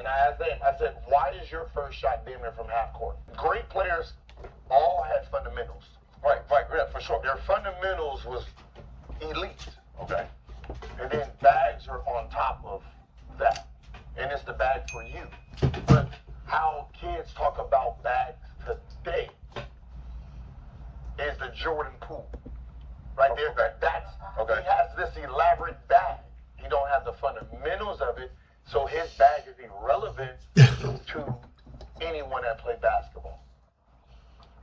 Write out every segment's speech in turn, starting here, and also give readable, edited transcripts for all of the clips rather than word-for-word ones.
I asked them, I said, why is your first shot damn near from half court? Great players all had fundamentals. Right, yeah, for sure. Their fundamentals was elite. Okay. And then bags are on top of that. And it's the bag for you. But how kids talk about bags today is the Jordan pool. Right there. Okay. That's okay. He has this elaborate bag. He don't have the fundamentals of it, so his bag is irrelevant to anyone that played basketball.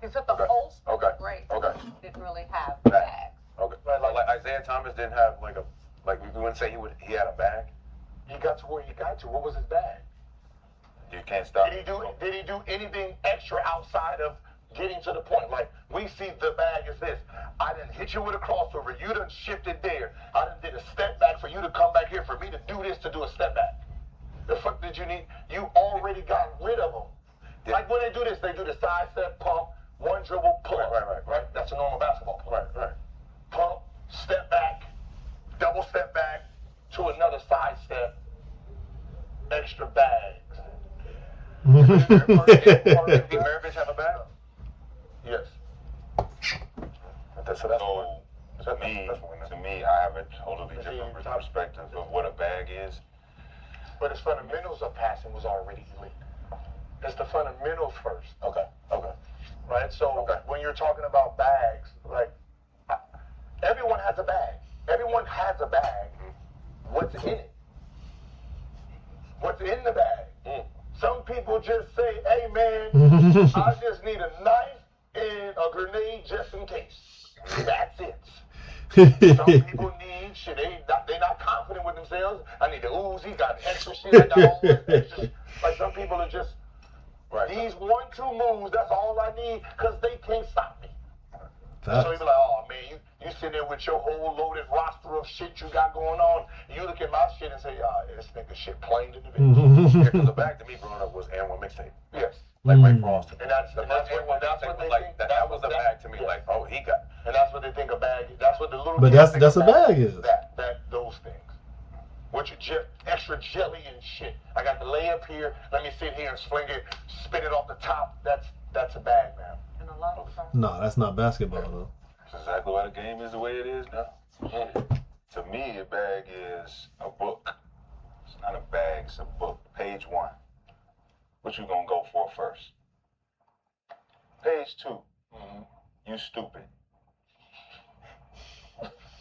He took the whole sport. Okay. Great. Okay. Didn't really have bags. Okay. Like Isaiah Thomas didn't have like we wouldn't say he had a bag. He got to where he got to. What was his bag? You can't stop. Did he do anything extra outside of getting to the point? Like, we see the bag is this. I done hit you with a crossover. You done shifted there. I done did a step back for you to come back here, for me to do this, to do a step back. The fuck did you need? You already got rid of them. Yeah. Like when they do this, they do the side step, pump, one dribble, pull up. Right. That's a normal basketball play. Right. Pump, step back, double step back to another side step, extra bags. Did Maravich have a bag? Yes. To me, I have a totally different perspective of what a bag is. But his fundamentals of passing was already elite. It's the fundamentals first. Okay. Right? So when you're talking about bags, like, everyone has a bag. Everyone has a bag. What's in it? What's in the bag? Some people just say, hey man, I just need a knife and a grenade just in case. That's it. Some people need shit. They not confident with themselves. I need the Uzi, got extra shit. I got all this extra. Like some people are just, these 1-2 moves, that's all I need, because they can't stop me. So you be like, oh man, you sitting there with your whole loaded roster of shit you got going on. You look at my shit and say, this nigga shit plain to the bitch. Because the bag to me growing up was and one mixtape. Yes. Like Mike Frost. And that's what they think. That was a bag to me. Like, oh, he got. And that's what they think a bag is. That's what the little. But that's a bag is. Those things. What your extra jelly and shit. I got the layup here. Let me sit here and sling it, spin it off the top. That's a bag, man. And a lot of fun. No, that's not basketball though. That's exactly why the game is the way it is now. To me, a bag is a book. It's not a bag. It's a book. Page 1. What you gonna go for first? Page 2. You stupid.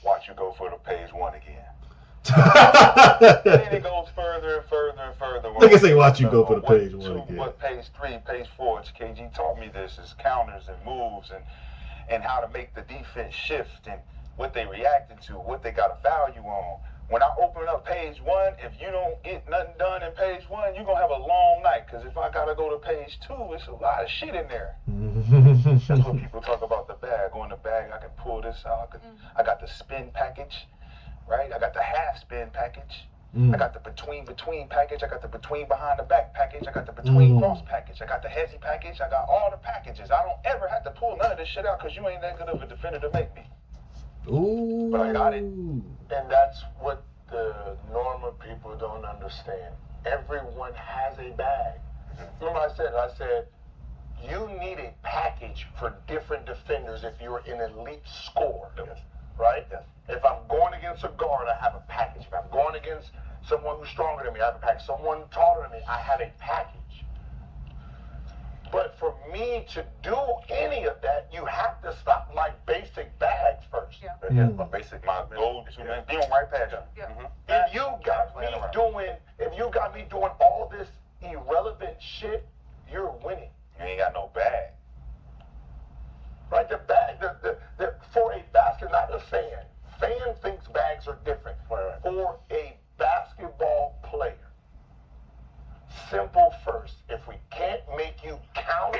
Watch you go for the page 1 again. And then it goes further and further and further. Look at say watch you go for the page 1 again. What page 3, page 4? KG taught me this is counters and moves and how to make the defense shift and what they reacted to, what they got a value on. When I open up page 1, if you don't get nothing done in page 1, you're going to have a long night. Because if I got to go to page 2, it's a lot of shit in there. That's what people talk about the bag. On the bag, I can pull this out. I got the spin package, right? I got the half spin package. I got the between package. I got the between behind the back package. I got the between cross package. I got the hezzy package. I got all the packages. I don't ever have to pull none of this shit out because you ain't that good of a defender to make me. Ooh. But I got it. And that's what the normal people don't understand. Everyone has a bag. Remember I said, you need a package for different defenders if you're an elite scorer, right? Yes. If I'm going against a guard, I have a package. If I'm going against someone who's stronger than me, I have a package. Someone taller than me, I have a package. But for me to do any of that, you have to stop my basic bags first. My go-to man, be on right past you. If you got me doing all this irrelevant shit, you're winning. You ain't got no bag. Right? The bag, for a basket, not a fan. Fan thinks bags are different. For a basketball player, simple first. If we can't make you count,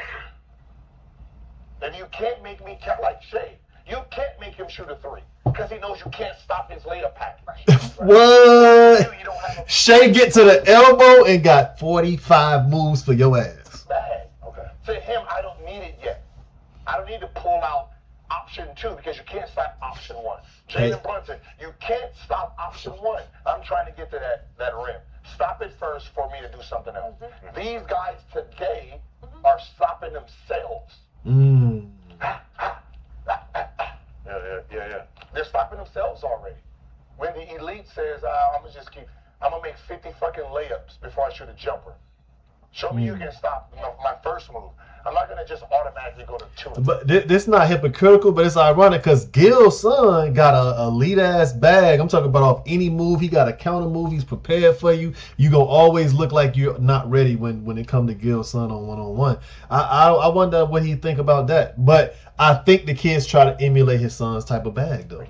if you can't make me count like Shea, you can't make him shoot a 3 because he knows you can't stop his layup package. What? Shea get to the elbow and got 45 moves for your ass. Bag. Okay. To him, I don't need it yet. I don't need to pull out option 2 because you can't stop option 1. Jalen Brunson, you can't stop option 1. I'm trying to get to that rim. stop it first for me to do something else. These guys today are stopping themselves. Yeah. They're stopping themselves already. When the elite says, I'm gonna make 50 fucking layups before I shoot a jumper. Show me you can stop my first move. I'm not gonna just automatically go to 2. But this not hypocritical, but it's ironic because Gil's son got a elite ass bag. I'm talking about off any move. He got a counter move. He's prepared for you. You gonna always look like you're not ready when it come to Gil's son on 1-on-1. I wonder what he think about that. But I think the kids try to emulate his son's type of bag though.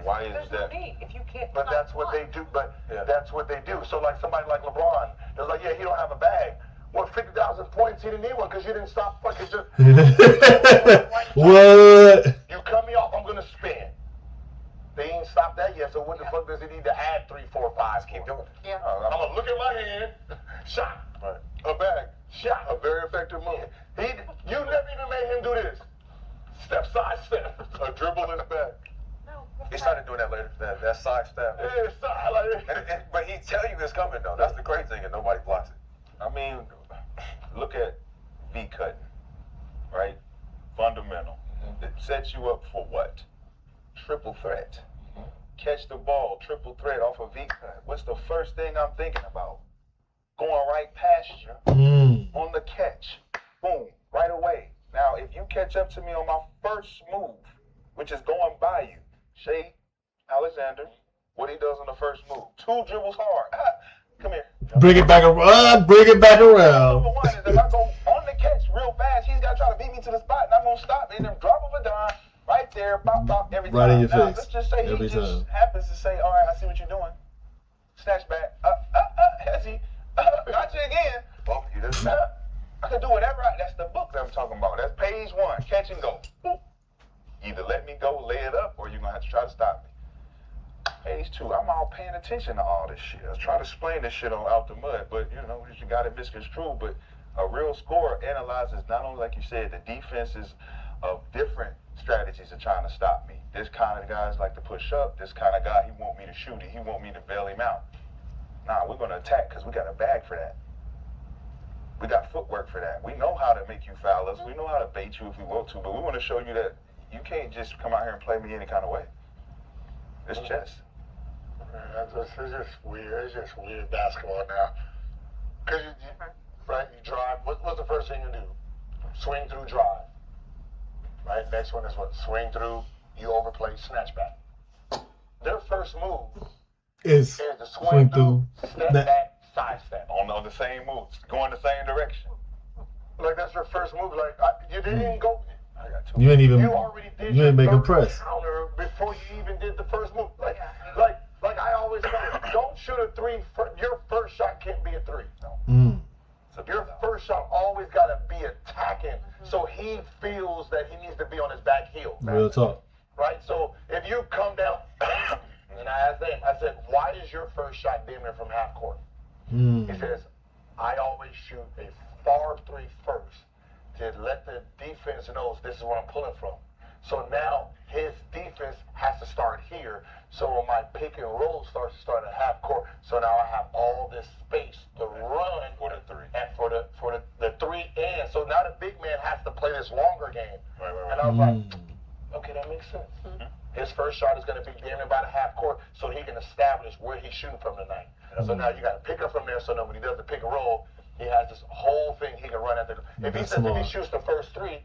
Why is There's that? no need. If you can't. But that's what they do. That's what they do. So like somebody like LeBron, they're like, yeah, he don't have a bag. Well, 50,000 points, he didn't need one because you didn't stop fucking just. What? You cut me off, I'm gonna spin. They ain't stopped that yet. So what the fuck does he need to add 3, 4, 5? Keep doing it. Yeah. I'm gonna look at my hand. Shot. Right. A bag. Shot. A very effective move. You never even made him do this. Step, side step. A dribble is back. He started doing that later. That side step. Yeah, side like. But he tell you it's coming though. That's the great thing, and nobody blocks it. I mean, look at V cutting, right? Fundamental. It sets you up for what? Triple threat. Catch the ball, triple threat off a V cut. What's the first thing I'm thinking about? Going right past you on the catch. Boom, right away. Now, if you catch up to me on my first move, which is going by you, Shea Alexander, what he does on the first move, 2 dribbles hard. Come here. Bring it back around. Bring it back around. Number one is if I go on the catch real fast, he's got to try to beat me to the spot, and I'm going to stop in and drop of a dime right there, pop, pop, every time. Right in your now, face. Let's just say every he just time. happens to say, all right, I see what you're doing. Snatch back. Hezzy. Got you again. Well, you did. I can do whatever. That's the book that I'm talking about. That's page 1. Catch and go. Boop. Either let me go, lay it up, or you're going to have to try to stop me. Page 2, I'm all paying attention to all this shit. I was trying to explain this shit on Out the Mud, but you know, you got it misconstrued. But a real scorer analyzes not only, like you said, the defenses of different strategies of trying to stop me. This kind of guys like to push up. This kind of guy, he want me to shoot it. He want me to bail him out. Nah, we're going to attack because we got a bag for that. We got footwork for that. We know how to make you foul us. We know how to bait you if we want to, but we want to show you that you can't just come out here and play me any kind of way. It's chess. It's just weird. It's just weird basketball now. Because you drive. What's the first thing you do? Swing through, drive. Right? Next one is what? Swing through, you overplay, snatch back. Their first move is to swing through, step back, side step. On the same moves, going the same direction. Like that's your first move. Like you didn't go. I got 2. You ain't even. You already did. You ain't make a press counter before you even did the first move. Like I always say, don't shoot a 3. Your first shot can't be a 3. No. Your first shot always got to be attacking, so he feels that he needs to be on his back heel. Real talk. Right. So if you come down, and I asked him, I said, why is your first shot damn near from half court? He says, I always shoot a far 3 first to let the defense know this is where I'm pulling from. So now his defense has to start here. So when my pick and roll starts to start at half court, so now I have all this space to run for the 3 and for the 3 and so now the big man has to play this longer game. Right. And I was like, okay, that makes sense. His first shot is going to be damn near about a half court, so he can establish where he's shooting from tonight. So now you got to pick up from there. So now when he does the pick and roll, he has this whole thing he can run at the. If he shoots the first 3,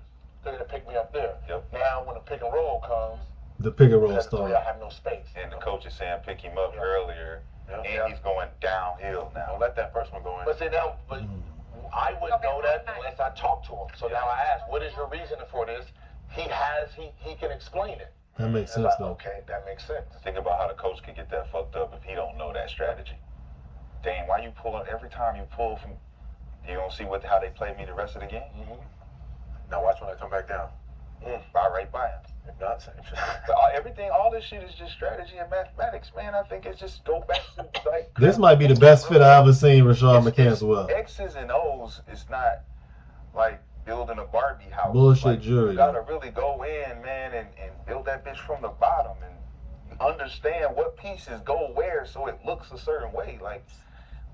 they're gonna pick me up there. Yep. Now when the pick and roll comes, the pick and roll starts. I have no space. And the coach is saying pick him up earlier, and he's going downhill now. Don't let that first one go in. But see now, I wouldn't know that unless I talk to him. So now I ask, what is your reasoning for this? He can explain it. That makes sense though. Okay, that makes sense. Think about how the coach can get that fucked up if he don't know that strategy. Dang, why you pull up every time you pull from? You don't see how they play me the rest of the game? Now watch when I come back down. Right by him. If not, same shit. But all this shit is just strategy and mathematics, man. I think it's just go back to like. This might be the best fit I ever seen Rashad McCants well. X's and O's is not like building a Barbie house. Bullshit like, jury. You gotta really go in, man, and build that bitch from the bottom and understand what pieces go where so it looks a certain way. Like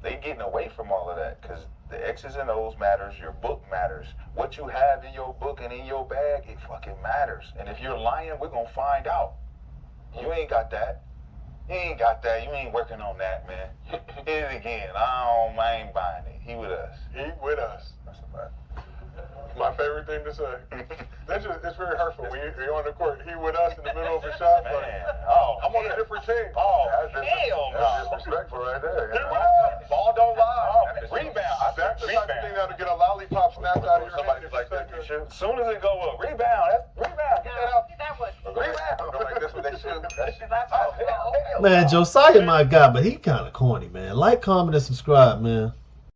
they getting away from all of that because the X's and O's matters, your book matters. What you have in your book and in your bag, it fucking matters. And if you're lying, we're gonna find out. You ain't got that. You ain't got that. You ain't working on that, man. Hit it again. I ain't buying it. He with us. He with us. That's a fact. My favorite thing to say. It's very hurtful when you're on the court. He with us in the middle of a shot. Man. Like, Oh, I'm on a different team. Oh, That's hell no. disrespectful right there. He with us. Ball don't lie. Oh, Rebound. That's the type of thing that'll get a lollipop snapped out of your hand. Somebody like that, you shoot. As soon as it go up, rebound. That's rebound. Get that out. That was. Rebound. Go like this when they shoot. That shit. That's Oh, hell. Man, Josiah my guy, but he kind of corny, man. Like, comment, and subscribe, man.